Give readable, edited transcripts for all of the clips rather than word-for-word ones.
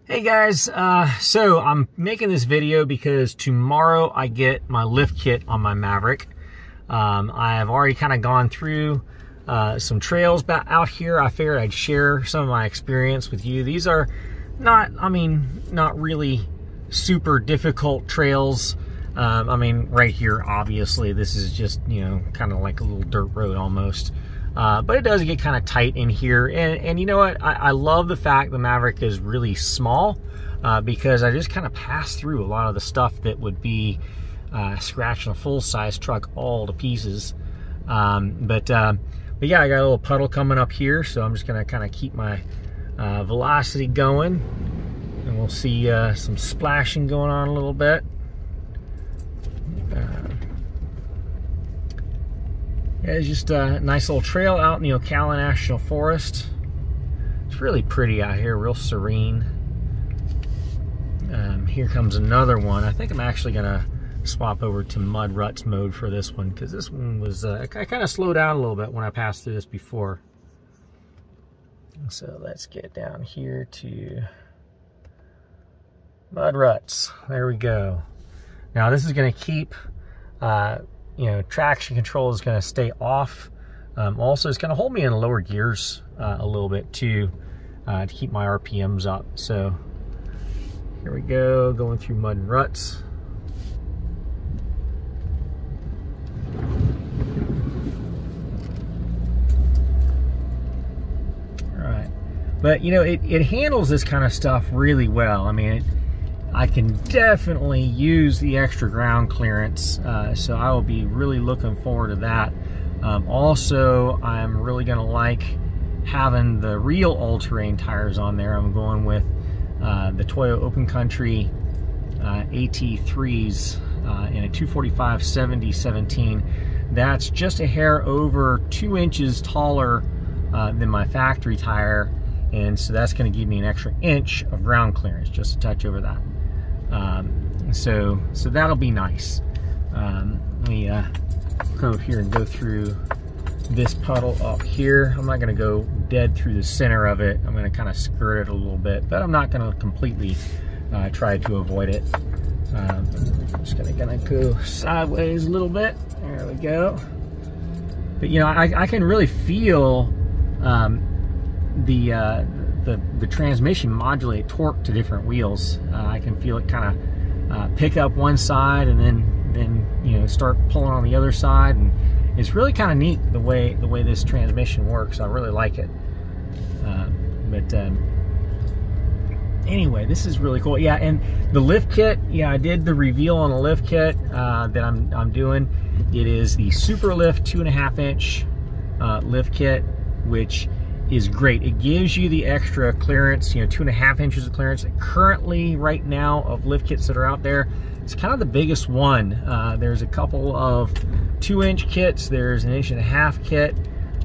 Hey guys, so I'm making this video because tomorrow I get my lift kit on my Maverick. I have already kind of gone through some trails out here. I figured I'd share some of my experience with you. These are not really super difficult trails. Right here, obviously, this is just, kind of like a little dirt road almost. But it does get kind of tight in here. And you know what? I love the fact the Maverick is really small because I just kind of pass through a lot of the stuff that would be scratching a full-size truck all to pieces. But yeah, I got a little puddle coming up here, so I'm just going to kind of keep my velocity going. And we'll see some splashing going on a little bit. Yeah, it's just a nice little trail out in the Ocala National Forest. It's really pretty out here, real serene. Here comes another one. I think I'm actually gonna swap over to mud ruts mode for this one because this one was, I kind of slowed down a little bit when I passed through this before. So let's get down here to mud ruts. There we go. Now this is gonna keep, traction control is going to stay off. Also, it's going to hold me in lower gears a little bit too to keep my RPMs up. So here we go, going through mud and ruts. All right, but it handles this kind of stuff really well. I can definitely use the extra ground clearance, so I will be really looking forward to that. Also, I'm really going to like having the real all-terrain tires on there. I'm going with the Toyo Open Country AT3s in a 245/70/17. That's just a hair over 2 inches taller than my factory tire, and so that's going to give me an extra inch of ground clearance, just a touch over that. So that'll be nice. Let me come up here and go through this puddle up here. I'm not going to go dead through the center of it. I'm going to kind of skirt it a little bit, but I'm not going to completely try to avoid it. I'm just going to go sideways a little bit. There we go. But I can really feel the transmission modulate torque to different wheels. I can feel it kind of pick up one side and then start pulling on the other side, and it's really kind of neat the way this transmission works. I really like it. Anyway, this is really cool. Yeah, and the lift kit. Yeah, I did the reveal on the lift kit that I'm doing. It is the Super Lift 2.5 inch lift kit, which is great. It gives you the extra clearance, 2.5 inches of clearance. Currently, right now, of lift kits that are out there, it's kind of the biggest one. There's a couple of 2-inch kits. There's an 1.5 inch kit.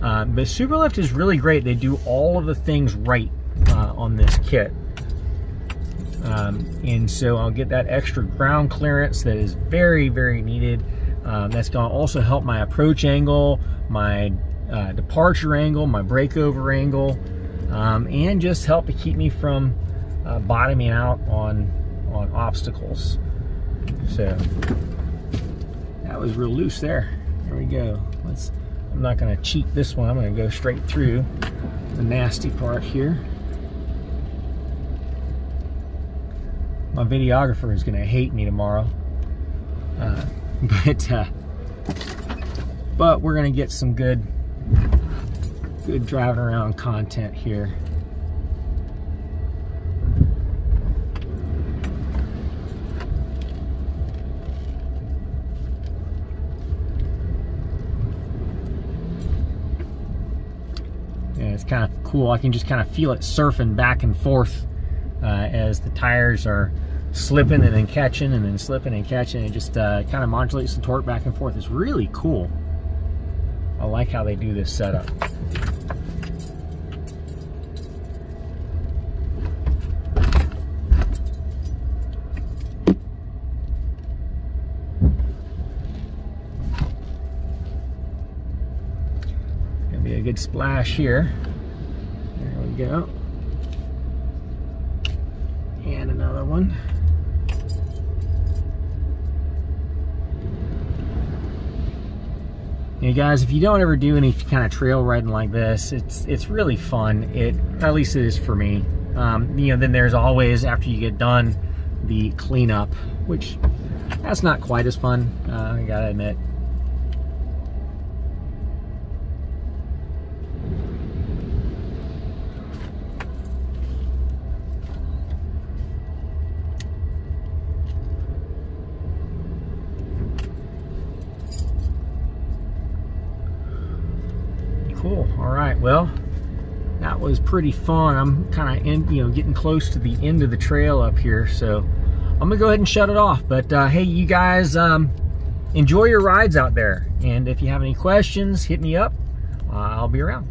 But Super Lift is really great. They do all of the things right on this kit. And so I'll get that extra ground clearance that is very, very needed. That's going to also help my approach angle, my departure angle, my breakover angle, and just help to keep me from bottoming out on obstacles. So that was real loose there. There we go. I'm not going to cheat this one. I'm going to go straight through the nasty part here. My videographer is going to hate me tomorrow, but we're going to get some good driving around content here. Yeah, it's kind of cool. I can just kind of feel it surfing back and forth as the tires are slipping and then catching and then slipping and catching. It just kind of modulates the torque back and forth. It's really cool. I like how they do this setup. Gonna be a good splash here. There we go. another one. Hey guys, if you don't ever do any kind of trail riding like this, it's really fun. At least it is for me. You know, then there's always, after you get done, the cleanup, which that's not quite as fun, I gotta admit. Cool. All right. Well, that was pretty fun. I'm kind of getting close to the end of the trail up here, so I'm gonna go ahead and shut it off. But hey, you guys, enjoy your rides out there, and if you have any questions, hit me up. I'll be around.